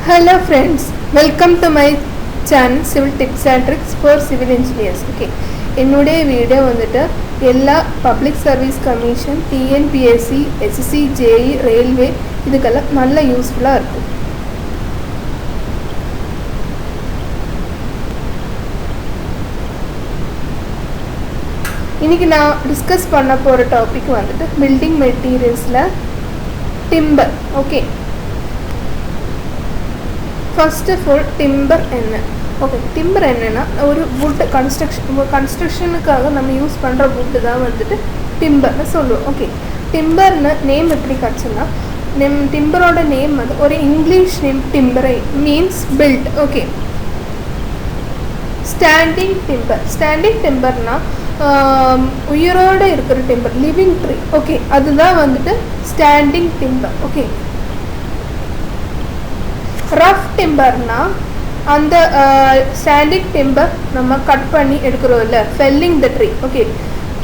Hello friends, welcome to my channel Civil Tips and Tricks for Civil Engineers. Okay, என்னுடைய video வந்துட்டு எல்லா public service commission, TNPSC, SSC, JE, railway இதுக்கெல்லாம் நல்ல யூஸ்ஃபுல்லாக இருக்கும். இன்றைக்கி நான் டிஸ்கஸ் பண்ண போகிற டாபிக் வந்துட்டு பில்டிங் மெட்டீரியல்ஸில் timber. Okay, first of all timber என்ன? ஓகே, டிம்பர் என்னென்னா ஒரு வுட் கன்ஸ்ட்ரக்ஷனுக்காக நம்ம யூஸ் பண்ணுற வுட்டு தான் வந்துட்டு டிம்பர்னு சொல்லுவோம். ஓகே, டிம்பர்னு நேம் எப்படி கிடச்சுன்னா டிம்பரோட நேம் வந்து ஒரு இங்கிலீஷ் நேம் டிம்பரை மீன்ஸ் பில்ட். ஓகே, ஸ்டாண்டிங் டிம்பர்னா உயிரோடு இருக்கிற டிம்பர், லிவிங் ட்ரீ. ஓகே, அதுதான் வந்துட்டு ஸ்டாண்டிங் டிம்பர். ஓகே, ரஃப் டிம்பர்னா அந்த ஸ்டாண்டிங் டிம்பர் நம்ம கட் பண்ணி எடுக்கிறோம் இல்லை, felling the tree. Okay,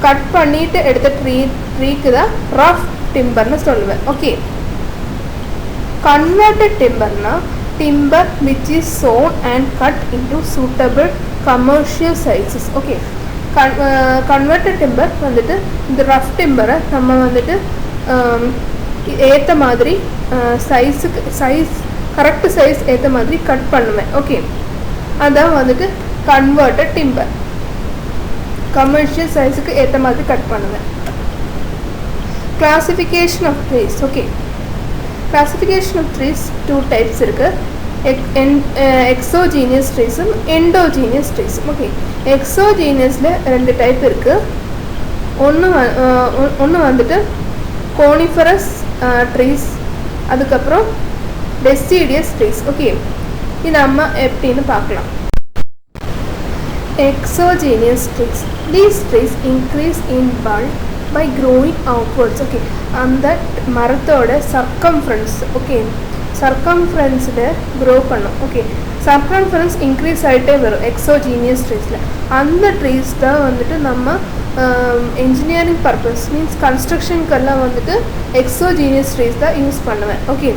cut பண்ணிட்டு எடுத்த ட்ரீக்கு தான் ரஃப் டிம்பர்னு சொல்லுவேன். ஓகே, கன்வெர்டட் டிம்பர்னா timber which is sawn and cut into suitable commercial sizes. Okay, converted timber வந்துட்டு இந்த ரஃப் டிம்பரை நம்ம வந்துட்டு ஏற்ற மாதிரி சைஸ் கரெக்ட் சைஸ் ஏற்ற மாதிரி கட் பண்ணுவேன். ஓகே, அதான் வந்துட்டு கன்வெர்டட் டிம்பர், கமர்ஷியல் சைஸுக்கு ஏற்ற மாதிரி கட் பண்ணுவேன். Classification of trees. Okay, classification of trees 2 types இருக்குது, எக்ஸோஜீனியஸ் ட்ரீஸும் எண்டோஜீனியஸ் ட்ரீஸும். ஓகே, எக்ஸோஜீனியஸில் 2 டைப் இருக்குது. ஒன்று வந்துட்டு கோனிஃபரஸ் ட்ரீஸ், அதுக்கப்புறம் deciduous trees. ஓகே, இது நம்ம எப்படின்னு பார்க்கலாம். Exogenous trees. These trees increase in bulk by growing outwards. Okay, அந்த மரத்தோட சர்க்கம்ஃபரன்ஸ், ஓகே, சர்க்கம்ஃபரன்ஸில் க்ரோ பண்ணும். ஓகே, சர்க்கம்ஃபரன்ஸ் இன்க்ரீஸ் ஆகிட்டே வரும் எக்ஸோஜீனியஸ் ட்ரீஸில். அந்த ட்ரீஸ் தான் வந்துட்டு நம்ம என்ஜினியரிங் பர்பஸ் மீன்ஸ் கன்ஸ்ட்ரக்ஷனுக்கெல்லாம் வந்துட்டு எக்ஸோஜீனியஸ் ட்ரீஸ் தான் யூஸ் பண்ணுவேன். ஓகே,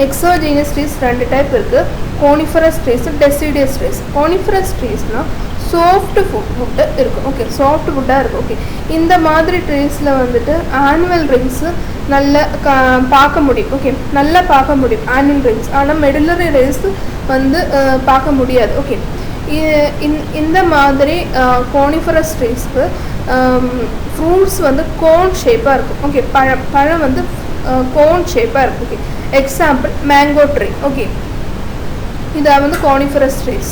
எக்ஸோஜீனியஸ் ட்ரீஸ் 2 டைப் இருக்குது, coniferous trees, deciduous trees. Coniferous ட்ரீஸ்னால் சாஃப்ட் வுட்டு இருக்கும். ஓகே, சாஃப்ட் வுட்டாக இருக்கும். ஓகே, இந்த மாதிரி ட்ரீஸில் வந்துட்டு ஆனுவல் ரிங்ஸு நல்லா பார்க்க முடியும். ஓகே, நல்லா பார்க்க முடியும் ஆனுவல் ரிங்ஸ், ஆனால் மெடுலரி ரிங்ஸ் வந்து பார்க்க முடியாது. ஓகே, இந்த மாதிரி கோனிஃபரஸ் ட்ரீஸ்க்கு ஃப்ரூட்ஸ் வந்து கோன் ஷேப்பாக இருக்கும். ஓகே, பழம் வந்து கோன் ஷேப்பாக இருக்கும். Okay, example mango tree. Okay, இதை வந்து கோனிஃபரஸ் ட்ரீஸ்.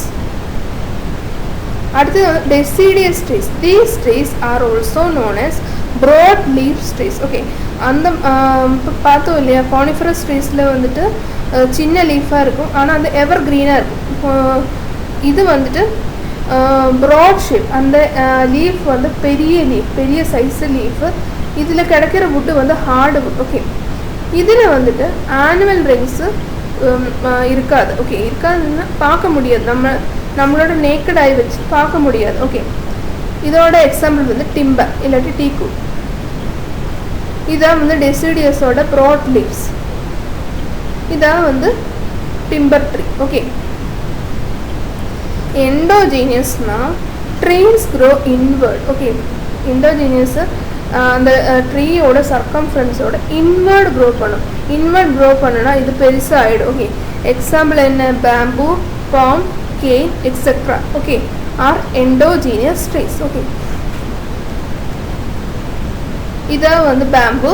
அடுத்தது வந்து deciduous trees. These trees are also known as broad leaves trees. Okay, அந்த இப்போ பார்த்தோம் இல்லையா, கோனிஃபரஸ் ட்ரீஸில் வந்துட்டு சின்ன லீஃபாக இருக்கும், ஆனால் அந்த எவர் க்ரீனாக இருக்கும். இது வந்துட்டு ப்ராட் ஷேப், அந்த லீஃப் வந்து பெரிய சைஸு லீஃபு. இதில் கிடைக்கிற வுட்டு வந்து ஹார்டு வுட். ஓகே, இதில் வந்துட்டு ஆனுவல் ரிங்ஸு இருக்காது. ஓகே, இருக்காதுன்னா பார்க்க முடியாது, நம்மளோட நேக்கட் ஐ வச்சு பார்க்க முடியாது. ஓகே, இதோட எக்ஸாம்பிள் வந்து டிம்பர் இல்லாட்டி டீக்கு. இதான் வந்து டெசிடியஸோட ப்ராட் லீவ்ஸ். இதான் வந்து டிம்பர் ட்ரீ. ஓகே, எண்டோஜீனியஸ்னால் trees grow inward. Okay, endogenous அந்த ட்ரீயோட சர்க்கம்ஃபரன்ஸோட இன்வர்ட் க்ரோ பண்ணும். இன்வர்ட் க்ரோ பண்ணுனா இது பெருசாக ஆகிடும். ஓகே, எக்ஸாம்பிள் என்ன? Bamboo, palm, cane etcetera. Okay, or endogenous trees. Okay, இதான் வந்து பேம்பு,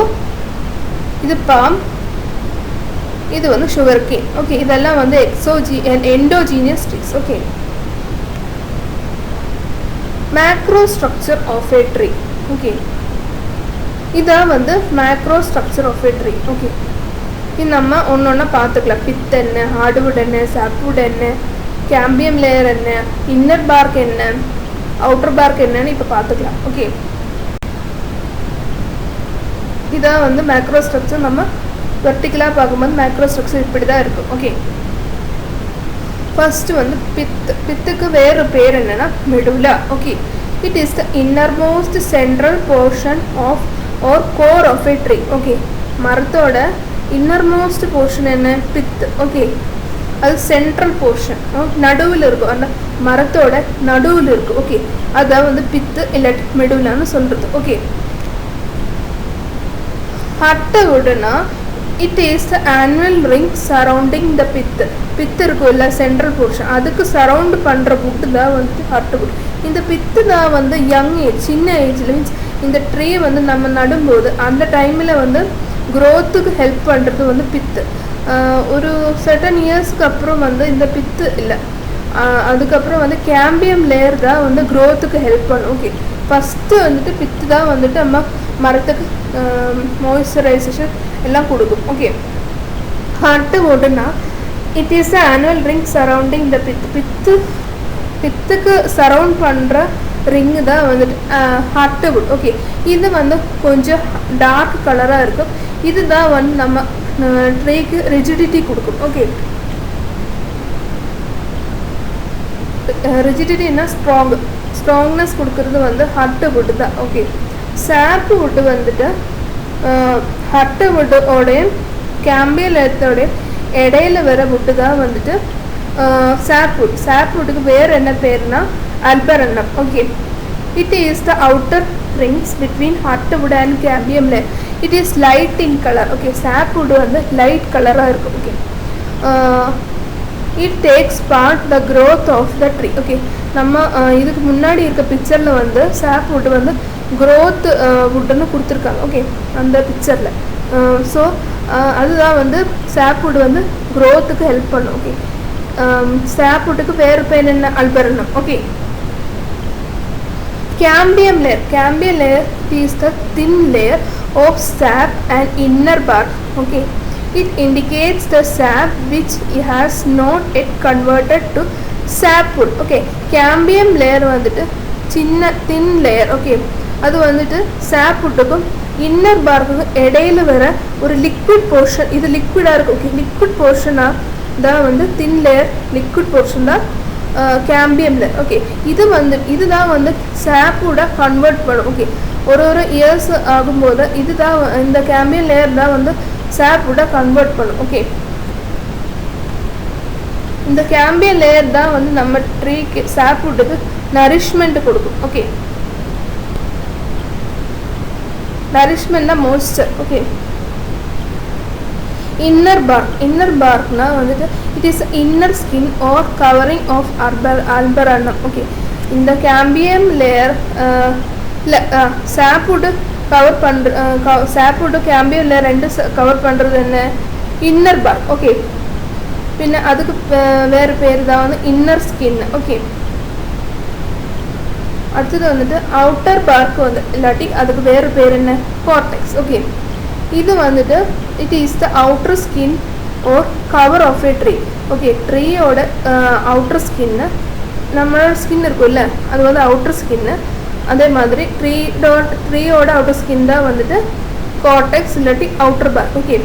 இது பாம், இது வந்து சுகர் கேன். ஓகே, இதெல்லாம் வந்து endogenous trees. Okay, macro structure of a tree. Okay, இதான் வந்து macro structure of a tree. Okay, இது நம்ம ஒன்று பார்த்துக்கலாம். பித் என்ன, ஹார்ட்வுட் என்ன, சாப்வுட் என்ன, கேம்பியம் லேயர் என்ன, இன்னர் பார்க் என்ன, அவுட்டர் பார்க் என்னன்னு இப்போ பார்த்துக்கலாம். ஓகே, இதான் வந்து மேக்ரோ ஸ்ட்ரக்சர். நம்ம வெர்டிக்கலாக பார்க்கும்போது மேக்ரோ ஸ்ட்ரக்சர் இப்படி தான் இருக்கும். ஓகே, ஃபர்ஸ்ட் வந்து பித்துக்கு வேறு பேர் என்னன்னா medulla. Okay, it is the innermost central portion of or core of a tree. Okay, மரத்தோட இன்னர்மோஸ்ட் போர்ஷன் என்ன பித்து. ஓகே, அது சென்ட்ரல் போர்ஷன், நடுவில் இருக்கும், அந்த மரத்தோட நடுவில் இருக்கும். ஓகே, அதான் வந்து பித்து இல்லாட்டி மெடுலான்னு சொல்கிறது. ஓகே, ஹார்ட்வுட்னா it is the annual ring surrounding the pith. Pith இருக்கும் இல்லை சென்ட்ரல் போர்ஷன், அதுக்கு சரவுண்ட் பண்ணுற வுட்டு தான் வந்து ஹார்ட்வுட். இந்த பித்து தான் வந்து யங் ஏஜ், சின்ன ஏஜில் மீன்ஸ் இந்த ட்ரீ வந்து நம்ம நடும்போது அந்த டைமில் வந்து க்ரோத்துக்கு ஹெல்ப் பண்ணுறது வந்து பித்து. ஒரு சர்டன் இயர்ஸ்க்கு அப்புறம் வந்து இந்த பித்து இல்லை, அதுக்கப்புறம் வந்து கேம்பியம் லேயர் தான் வந்து க்ரோத்துக்கு ஹெல்ப் பண்ணும். ஓகே, ஃபஸ்ட்டு வந்துட்டு பித்து தான் வந்துட்டு நம்ம மரத்துக்கு மாய்ஸ்சரைசேஷன் எல்லாம் கொடுக்கும். ஓகே, ஹார்ட்வுட்னா it is the annual ring surrounding the pith. பித்துக்கு சரவுண்ட் பண்ணுற ரிங்கு தான் வந்துட்டு ஹார்ட்வுட். ஓகே, இது வந்து கொஞ்சம் டார்க் கலராக இருக்கும். இதுதான் வந்து நம்ம ட்ரீக்கு ரிஜிடிட்டி கொடுக்கும். ஓகே, ரிஜிடிட்டின்னா ஸ்ட்ராங்னஸ் கொடுக்கறது வந்து ஹார்ட்வுட் தான். ஓகே, சாப் வுட்டு வந்துட்டு ஹார்ட்வுட்டோடைய கேம்பியம் லேயரோடைய இடையில வர வுட்டு தான் வந்துட்டு சாப்வுட். சாப்வுட்டுக்கு வேறு என்ன பேர்னா alburnum. Okay, it is the outer rings between heartwood and cambium layer. It is light in colour. Okay, sapwood வந்து லைட் கலராக இருக்கும். Okay, it takes part the growth of the tree. Okay, நம்ம இதுக்கு முன்னாடி இருக்க பிக்சரில் வந்து சாப்வுட் வந்து க்ரோத் வுட்டுன்னு கொடுத்துருக்காங்க. ஓகே, அந்த பிக்சரில். ஸோ அதுதான் வந்து சாப்வுட் வந்து க்ரோத்துக்கு ஹெல்ப் பண்ணும். ஓகே, சாப்வுட்டுக்கு வேறு பேர் என்ன alburnum. Okay, cambium layer is the thin layer of sap and inner bark. Okay, it indicates the sap which has not yet converted to sapwood. Okay, cambium layer வந்துட்டு சின்ன thin layer. Okay, அது வந்துட்டு sapwoodக்கும் inner barkuக்கும் இடையில வர ஒரு liquid portion. இது liquid-ஆ இருக்கு. Okay, liquid portion-ஆ தான் வந்து thin layer, liquid portion தான் கேம்பியம் லேயர். ஓகே, இதுதான் வந்து சாப்வுட்டை கன்வெர்ட் பண்ணும். ஓகே, ஒரு இயர்ஸ் ஆகும்போது இதுதான் இந்த கேம்பியம் லேயர் தான் வந்து சாப்வுட்டை கன்வெர்ட் பண்ணும். ஓகே, இந்த கேம்பியம் லேயர் தான் வந்து நம்ம ட்ரீக்கு சாப்வுட்டுக்கு நரிஷ்மெண்ட் கொடுக்கும். ஓகே, நரிஷ்மெண்ட்னா மாய்ஸ்சர். ஓகே, இன்னர் பார்க்னா வந்துட்டு it is inner skin or covering of alburnum. Okay, இந்த கேம்பியம் லேயர் சாப்வுட் கவர் பண்ணுற சாப்வுட் கேம்பியம் லேயர் ரெண்டு கவர் பண்ணுறது என்ன இன்னர் பார்க். ஓகே, பின்ன அதுக்கு வேறு பேர் தான் வந்து இன்னர் ஸ்கின். ஓகே, அடுத்தது வந்துட்டு அவுட்டர் பார்க் வந்து இல்லாட்டி அதுக்கு வேறு பேர் என்ன கார்டெக்ஸ். ஓகே, இது வந்துட்டு it is the outer skin or cover of a tree. Okay, ட்ரீயோட அவுட்டர் ஸ்கின்னு, நம்மளோட ஸ்கின் இருக்கும்ல அது வந்து அவுட்டர் ஸ்கின்னு. அதே மாதிரி ட்ரீயோட அவுட்டர் ஸ்கின் தான் வந்துட்டு கார்டெக்ஸ் இல்லாட்டி அவுட்டர் பார்க். ஓகே,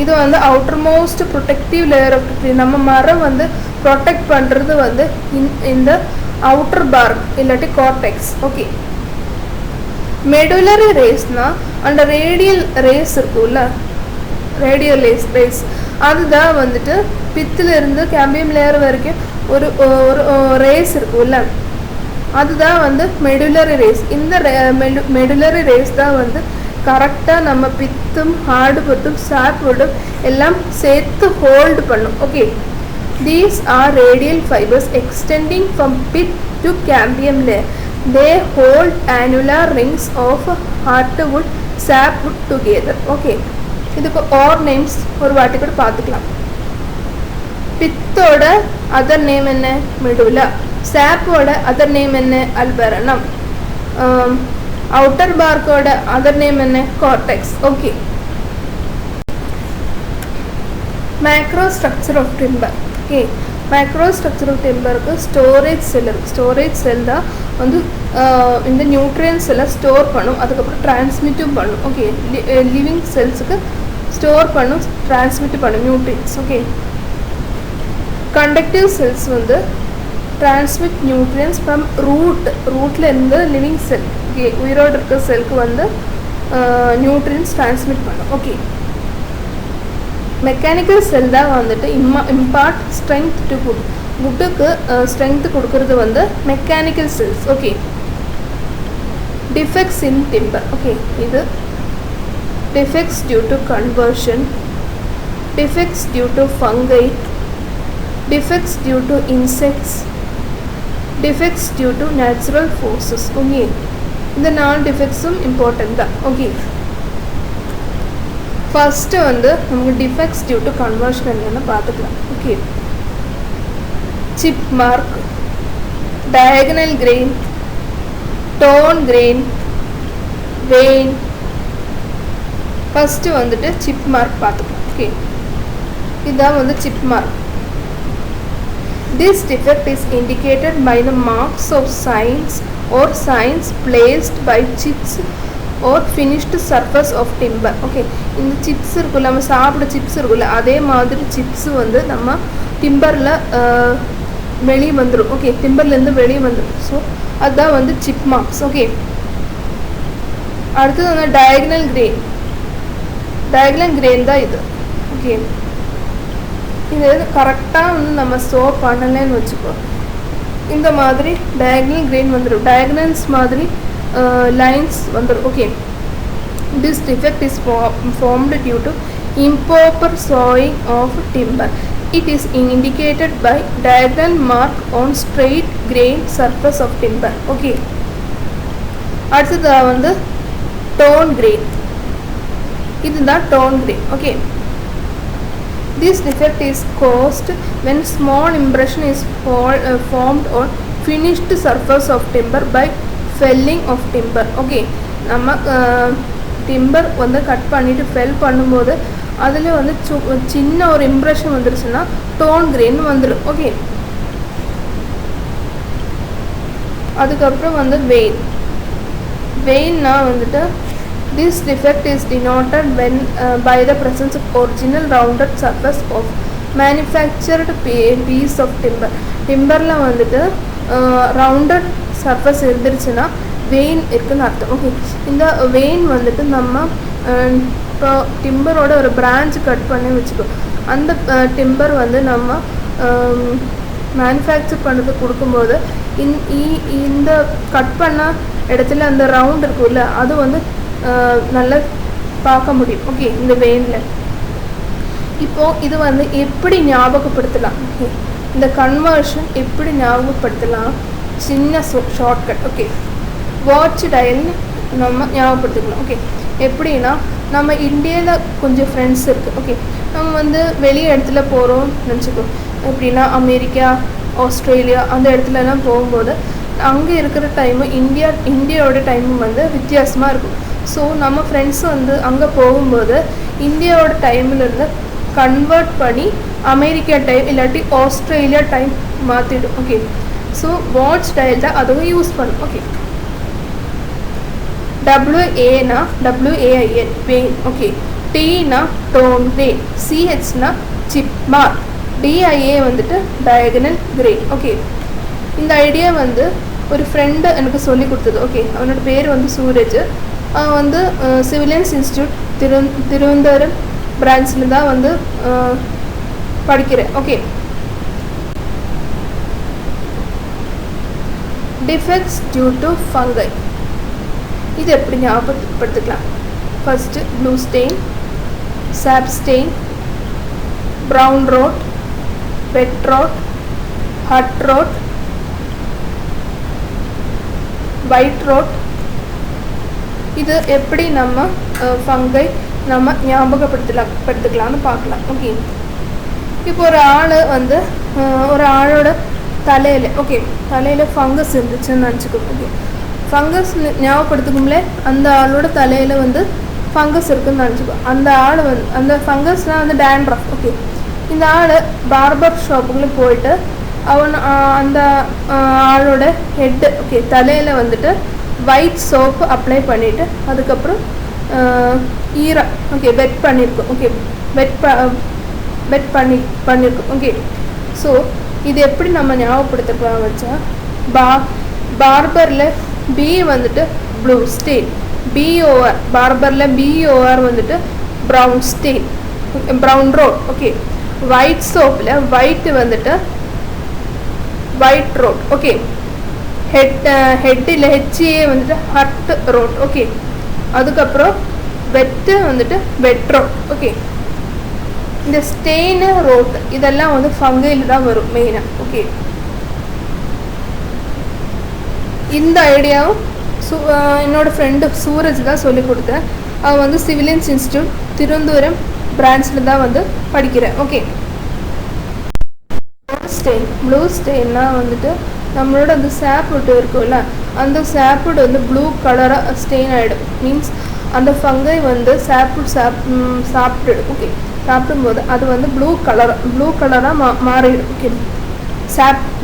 இது வந்து outermost protective layer of tree. நம்ம மரம் வந்து ப்ரொடெக்ட் பண்ணுறது வந்து இந்த அவுட்டர் பார்க் இல்லாட்டி கார்டெக்ஸ். ஓகே, மெடுலரி ரேஸ்னா அந்த ரேடியல் ரேஸ் இருக்கும்ல, ரேடியல் ரேஸ் அதுதான் வந்துட்டு பித்திலிருந்து கேம்பியம் லேயர் வரைக்கும் ஒரு ரேஸ் இருக்கும்ல, அதுதான் வந்து மெடுலரி ரேஸ். இந்த மெடுலரி ரேஸ் தான் வந்து கரெக்டாக நம்ம பித்தும் ஹார்ட்வுட்டும் சாப்வுட்டும் எல்லாம் சேர்த்து ஹோல்டு பண்ணும். Okay, these are radial fibres extending from pith to cambium layer. They hold annular rings of hardwood sapwood together. Okay, இதுக்கு ஆர் நேம்ஸ் ஒரு வாட்டி கூட பார்த்துக்கலாம். பித்தோட அதர் நேம் என்ன மெடுலா, சாப்போட அதர் நேம் என்ன அல்பரனம், அவுட்டர் பார்க்கோட அதர் நேம் என்ன cortex. Okay, macro structure of timber. Okay, macro structure of டிம்பருக்கு ஸ்டோரேஜ் செல் இருக்குது. ஸ்டோரேஜ் செல் தான் வந்து இந்த நியூட்ரியன்ஸ் எல்லாம் ஸ்டோர் பண்ணும், அதுக்கப்புறம் டிரான்ஸ்மிட்டும் பண்ணும். ஓகே, லிவிங் செல்ஸுக்கு ஸ்டோர் பண்ணும், டிரான்ஸ்மிட் பண்ணும் நியூட்ரியன்ஸ். ஓகே, கண்டக்டிவ் செல்ஸ் வந்து டிரான்ஸ்மிட் நியூட்ரியன்ஸ் ஃப்ரம் ரூட்ல இருந்து லிவிங் செல். ஓகே, உயிரோடு இருக்கிற செல்க்கு வந்து நியூட்ரியன்ஸ் ட்ரான்ஸ்மிட் பண்ணும். ஓகே, மெக்கானிக்கல் செல் தான் வந்துட்டு இம்பார்ட் ஸ்ட்ரென்த் டு வுட். வுட்டுக்கு ஸ்ட்ரென்த் கொடுக்கறது வந்து mechanical cells. Okay, defects in timber. Okay, இது defects due to conversion, defects due to fungi, defects due to insects, defects due to natural forces. Okay, இந்த 4 defectsum important தான். Okay, first வந்து நமக்கு defects due to conversion என்னன்னு பார்த்துக்கலாம். Okay, chip mark, diagonal grain, torn grain, vein. first வந்துட்டு chip mark பார்த்துக்கலாம். Okay, இதான் வந்து chip mark. This defect is indicated by the marks of signs or signs placed by chips or finished surface of timber. Okay, இந்த chips இருக்குல்ல, நம்ம சாப்பிட chips இருக்குல்ல, அதே மாதிரி chips வந்து நம்ம timberல வெளியே வந்துடும். ஓகே, timberலேருந்து வெளியே வந்துடும். ஸோ அதுதான் வந்து chip marks. ஓகே, அடுத்தது வந்து diagonal grain. diagonal grain தான் இது. ஓகே, இது கரெக்டாக வந்து நம்ம சோ பண்ணலைன்னு வச்சுக்கோ, இந்த மாதிரி diagonal grain வந்துடும், diagonals மாதிரி lines வந்துடும். Okay, this defect is formed due to improper sawing of timber. It is indicated by diagonal mark on straight grain surface of timber. Okay, அடுத்தது வந்து torn grain. இதுதான் torn grain. Okay, this defect is caused when small impression is formed on finished surface of timber by felling of timber. Okay, நம்ம timber வந்து cut பண்ணிட்டு fell பண்ணும்போது அதில் வந்து சின்ன ஒரு இம்ப்ரெஷன் வந்துருச்சுன்னா டோன் கிரெயின் வந்துடும். ஓகே, அதுக்கப்புறம் வந்து வெயின். வெயின்னா வந்துட்டு this defect is denoted when by the presence of original rounded surface of manufactured piece of timber. timberல வந்துட்டு rounded surface இருந்துச்சுன்னா vein இருக்குன்னு அர்த்தம். ஓகே, இந்த vein வந்துட்டு நம்ம இப்போ டிம்பரோட ஒரு பிரான்ச் கட் பண்ணி வச்சுக்கோ, அந்த டிம்பர் வந்து நம்ம மேனுஃபேக்சர் பண்ணுறது கொடுக்கும்போது இந்த கட் பண்ண இடத்துல அந்த ரவுண்ட் இருக்குல்ல, அது வந்து நல்லா பார்க்க முடியும். ஓகே, இந்த வெயினில் இப்போது இது வந்து எப்படி ஞாபகப்படுத்தலாம், இந்த கன்வர்ஷன் எப்படி ஞாபகப்படுத்தலாம், சின்ன ஷார்ட்கட். ஓகே, வாட்ச் டயல்னு நம்ம ஞாபகப்படுத்திக்கலாம். ஓகே, எப்படின்னா நம்ம இந்தியாவில் கொஞ்சம் ஃப்ரெண்ட்ஸ் இருக்குது. ஓகே, நம்ம வந்து வெளியே இடத்துல போகிறோம்னு நினச்சிக்கோ, எப்படின்னா அமெரிக்கா, ஆஸ்திரேலியா அந்த இடத்துலலாம் போகும்போது அங்கே இருக்கிற டைமு இந்தியாவோட டைமும் வந்து வித்தியாசமாக இருக்கும். ஸோ நம்ம ஃப்ரெண்ட்ஸ் வந்து அங்கே போகும்போது இந்தியாவோட டைம்லேருந்து கன்வெர்ட் பண்ணி அமெரிக்கா டைம் இல்லாட்டி ஆஸ்திரேலியா டைம் மாற்றிடும். ஓகே, ஸோ வாட்ச் டயல் தான் அதுவும் யூஸ் பண்ணும். ஓகே, WAனா WAIN வெயின். ஓகே, Tனா டோன் கிரெயின், CHனா சிப் மார்க், DIA வந்துட்டு டயகனல் கிரெயின். ஓகே, இந்த ஐடியா வந்து ஒரு ஃப்ரெண்டு எனக்கு சொல்லி கொடுத்தது. ஓகே, அவனோட பேர் வந்து சூரஜ். அவன் வந்து சிவிலியன்ஸ் இன்ஸ்டியூட் திருவனந்தபுரம் பிரான்ச்சில் தான் வந்து படிக்கிறேன். Okay, defects due to fungi. இது எப்படி ஞாபகப்படுத்திக்கலாம்? First blue stain, sap stain, brown rot, wet rot, heart rot, white rot. இது எப்படி நம்ம ஃபங்கை நம்ம ஞாபகப்படுத்தலாம்னு பார்க்கலாம். ஓகே, இப்போ ஒரு ஆள் வந்து ஒரு ஆளோட தலையில் ஃபங்கஸ் இருந்துச்சுன்னு நினச்சிக்கோங்க. ஓகே, ஃபங்கஸ் ஞாபகப்படுத்துக்கும்லே அந்த ஆளோட தலையில் வந்து ஃபங்கஸ் இருக்குதுன்னு நினச்சிக்கோ. அந்த ஆள் வந்து அந்த ஃபங்கஸ்னால் வந்து டேண்ட்ரஃப். ஓகே, இந்த ஆள் பார்பர் ஷாப்புக்குள்ளே போயிட்டு அந்த ஆளோட ஹெட்டு, ஓகே, தலையில் வந்துட்டு ஒயிட் சோப்பு அப்ளை பண்ணிவிட்டு அதுக்கப்புறம் ஓகே வெட் பண்ணியிருக்கோம். ஓகே, வெட் பண்ணியிருக்கோம். ஓகே, ஸோ இது எப்படி நம்ம ஞாபகப்படுத்தலாம் வச்சா பார்பரில் பி வந்துட்டு ப்ளூ ஸ்டெயின், பிஓஆர் பார்பரில் பிஓஆர் வந்துட்டு brown stain, brown rot. Okay, white சோப்பில் ஒயிட் வந்துட்டு ஒயிட் ரோட். ஓகே, ஹெட்டில் ஹெச்ஏ வந்துட்டு ஹர்ட் ரோட். ஓகே, அதுக்கப்புறம் வெட்டு வந்துட்டு வெட் ரோட். ஓகே, இந்த ஸ்டெயின் ரோட் இதெல்லாம் வந்து ஃபங்கையில் தான் வரும் மெயினாக. ஓகே, இந்த ஐடியாவும் என்னோடய ஃப்ரெண்டு சூரஜ் தான் சொல்லிக் கொடுத்தேன். அவன் வந்து சிவிலியன்ஸ் இன்ஸ்டியூட் திருவனந்தபுரம் பிரான்ச்சில் தான் வந்து படிக்கிறேன். ஓகே, ப்ளூ ஸ்டெயின்னா வந்துட்டு நம்மளோட அந்த சாப்வுட் இருக்கும்ல, அந்த சாப்வுட் வந்து ப்ளூ கலராக ஸ்டெயின் ஆகிடும். மீன்ஸ் அந்த ஃபங்கை வந்து சாப்வுட் சாப்பிட்டுடும். ஓகே, சாப்பிடும்போது அது வந்து ப்ளூ கலராக மாறிடும். ஓகே,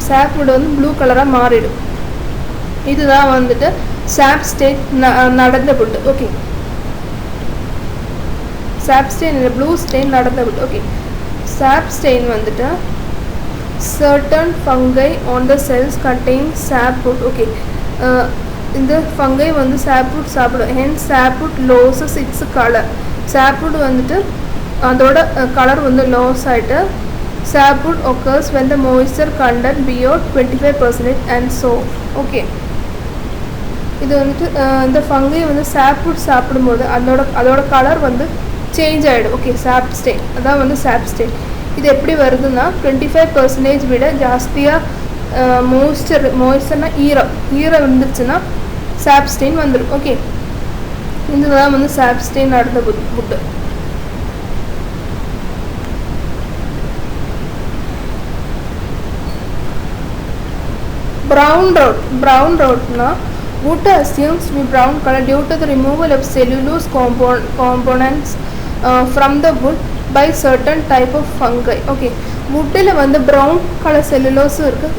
சாப்வுட் வந்து ப்ளூ கலராக மாறிடும். இதுதான் வந்துட்டு சாப் ஸ்டெயின் நடந்த புட்டு. ஓகே, சாப் ஸ்டெயின் இல்லை, ப்ளூ ஸ்டெயின் நடந்த புட்டு. ஓகே, சாப் ஸ்டெயின் வந்துட்டு certain fungi on the cells contain sapwood. Okay, இந்த ஃபங்கை வந்து sapwood சாப்பிடும். hence sapwood loses its color. sapwood வந்துட்டு அதோட கலர் வந்து லாஸ் ஆகிட்டு sapwood occurs when the moisture content beyond 25% and so. Okay, இது வந்துட்டு இந்த ஃபங்கை வந்து sapwood சாப்பிடும்போது அதோட கலர் வந்து சேஞ்ச் ஆகிடும். ஓகே, சாப் ஸ்டெயின் அதான் வந்து சாப் ஸ்டெயின். இது எப்படி வருதுன்னா 25% விட ஜாஸ்தியாக மோய்ஸ்டர்னா ஈரம் வந்துருச்சுன்னா சாப் ஸ்டெயின் வந்துடும். ஓகே, இதுதான் வந்து சாப் ஸ்டெயின் நடந்த புட்டு. ப்ரௌன் ரோட்னா wood assumes to be brown color due to the removal of cellulose components from the wood by certain type of fungi. Okay, வுட்டில் வந்து ப்ரௌன் கலர் செல்லுலோஸும் இருக்குது,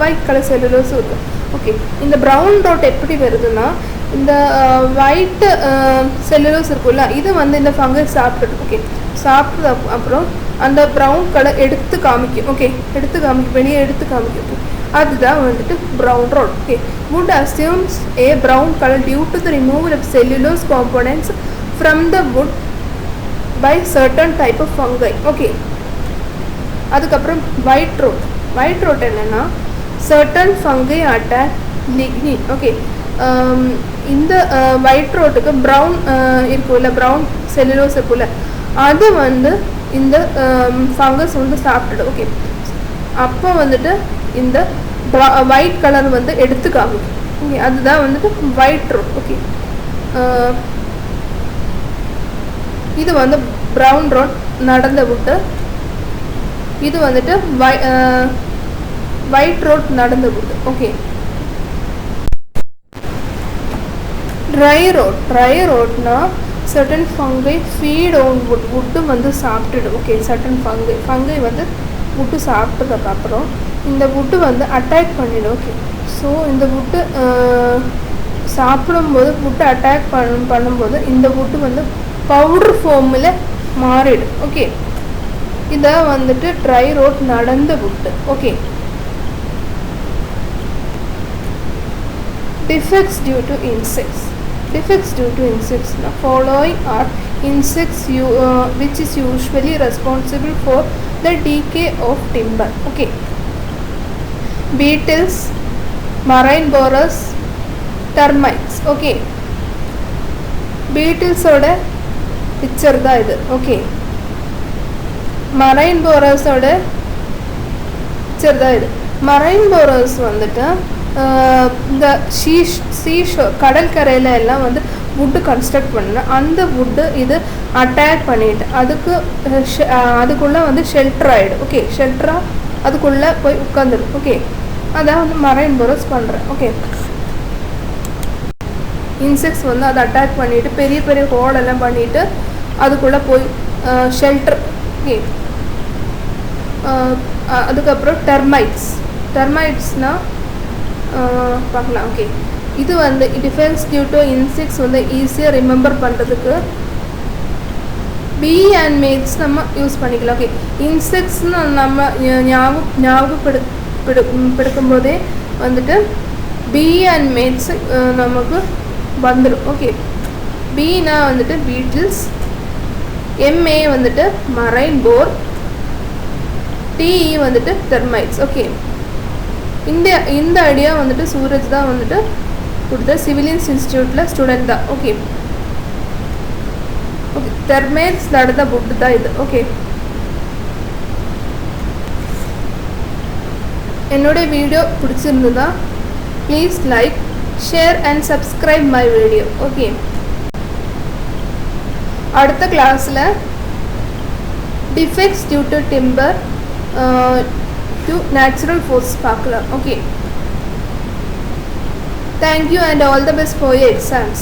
ஒயிட் கலர் செல்லுலோஸும் இருக்குது. ஓகே, இந்த ப்ரௌன் ரோட் எப்படி வருதுன்னா இந்த ஒயிட்டு செல்லுலோஸ் இருக்குல்ல, இது வந்து இந்த ஃபங்கை சாப்பிட்டுடும். ஓகே, சாப்பிட்டது அப்புறம் அந்த ப்ரௌன் கலர் எடுத்து காமிக்கும். ஓகே, வெளியே எடுத்து காமிக்கும். அதுதான் வந்துட்டு brown rot. Okay, wood assumes a brown color due to the removal of cellulose components from the wood by certain type of fungi. Okay, அதுக்கப்புறம் ஒயிட் ரோட் என்னென்னா certain fungi attack lignin. Okay, இந்த white ரோட்டுக்கு brown இருக்குல்ல, brown cellulose இருக்குல்ல, அது வந்து இந்த fungus வந்து சாப்பிட்டுடும். ஓகே, அப்போ வந்துட்டு இந்த ஒயிட் கலர் வந்து எடுத்து காமிக்கும். ஓகே, அதுதான் வந்துட்டு ஒயிட் ரோட். ஓகே, இது வந்து ப்ரௌன் ரோட் நடந்த புட்டு. இது வந்துட்டு ஒயிட் ரோட் நடந்த புட்டு. ஓகே, ட்ரை ரோட்னா certain fungi feed on wood. Wood வந்து சாப்பிட்டுடும். ஓகே, certain fungi வந்து வுட்டு சாப்பிட்டதுக்கப்புறம் இந்த வுட்டு வந்து அட்டாக் பண்ணிடும். ஓகே, ஸோ இந்த வுட்டு சாப்பிடும்போது வுட்டு அட்டாக் பண்ணும்போது இந்த வுட்டு வந்து பவுடர் ஃபார்மில் மாறிடும். ஓகே, இதை வந்துட்டு ட்ரை ரோட் நடந்த wood. Okay, defects due to insects. Now following are insects which is usually responsible for the decay of timber. Okay, beetles, marine borers, termites. Okay, beetles oda picture da idu. Okay, marine borers oda picture da idu. marine borers வந்துட்டு இந்த seashore கடற்கரையில் எல்லாம் வந்து wood construct பண்ண அந்த wood இது attack பண்ணிட்டு அதுக்குள்ளே வந்து ஷெல்டர் ஆகிடும். ஓகே, ஷெல்டராக அதுக்குள்ளே போய் உட்காந்துடும். ஓகே, அதான் வந்து மரைன் போரஸ் பண்ணுறேன். ஓகே, இன்செக்ட்ஸ் வந்து அதை அட்டாக் பண்ணிவிட்டு பெரிய பெரிய ஹோலெல்லாம் பண்ணிவிட்டு அதுக்குள்ளே போய் ஷெல்டர். ஓகே, அதுக்கப்புறம் டெர்மைட்ஸ்னால் பார்க்கலாம். ஓகே, இது வந்து டிஃபென்ஸ் டியூ டு இன்செக்ட்ஸ் வந்து ஈஸியாக ரிமெம்பர் பண்ணுறதுக்கு பி அண்ட் மேட்ஸ் நம்ம யூஸ் பண்ணிக்கலாம். ஓகே, இன்செக்ட்ஸ்னு நம்ம ஞாபகப்படுத்தும் போதே வந்துட்டு பி அண்ட் மேட்ஸ் நமக்கு வந்துடும். ஓகே, பினா வந்துட்டு பீட்டில்ஸ், எம்ஏ வந்துட்டு மரைன் போர், டிஇ வந்துட்டு தெர்மைட்ஸ். ஓகே, இந்த ஐடியா வந்துட்டு சூரஜ் தான் வந்துட்டு கொடுத்த சிவிலியன்ஸ் இன்ஸ்டியூட்டில் ஸ்டூடெண்ட் தான். ஓகே ஓகே, தெர்மைட்ஸ் நடந்த புக் தான் இது. ஓகே, என்னோட வீடியோ பிடிச்சிருந்ததா please like, share and subscribe my video. Okay, அடுத்த கிளாஸில் defects due to timber to natural force பார்க்கலாம். Okay, thank you and all the best for your exams.